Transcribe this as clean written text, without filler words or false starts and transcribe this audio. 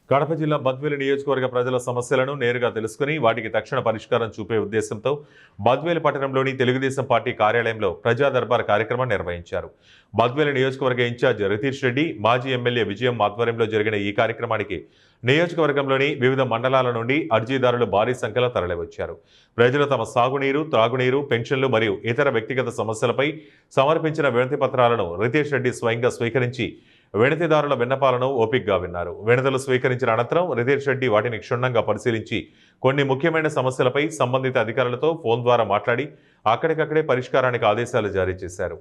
కడప జిల్లా బద్వేలు నియోజకవర్గ ప్రజల సమస్యలను నేరుగా తెలుసుకుని వాటికి తక్షణ పరిష్కారం చూపే ఉద్దేశంతో బద్వేలు పట్టణంలోని తెలుగుదేశం పార్టీ కార్యాలయంలో ప్రజా దర్బార్ కార్యక్రమం నిర్వహించారు. బద్వేలు నియోజకవర్గ ఇన్ఛార్జ్ రతీష్ రెడ్డి, మాజీ ఎమ్మెల్యే విజయం ఆధ్వర్యంలో జరిగిన ఈ కార్యక్రమానికి నియోజకవర్గంలోని వివిధ మండలాల నుండి అర్జీదారులు భారీ సంఖ్యలో తరలివచ్చారు. ప్రజలు తమ సాగునీరు, త్రాగునీరు, పెన్షన్లు మరియు ఇతర వ్యక్తిగత సమస్యలపై సమర్పించిన వినతి పత్రాలను రతీష్ రెడ్డి స్వయంగా స్వీకరించి వినతిదారుల విన్నపాలను ఓపికగా విన్నారు. వినతులు స్వీకరించిన అనంతరం రతీష్ రెడ్డి వాటిని క్షుణ్ణంగా పరిశీలించి కొన్ని ముఖ్యమైన సమస్యలపై సంబంధిత అధికారులతో ఫోన్ ద్వారా మాట్లాడి అక్కడికక్కడే పరిష్కారానికి ఆదేశాలు జారీ చేశారు.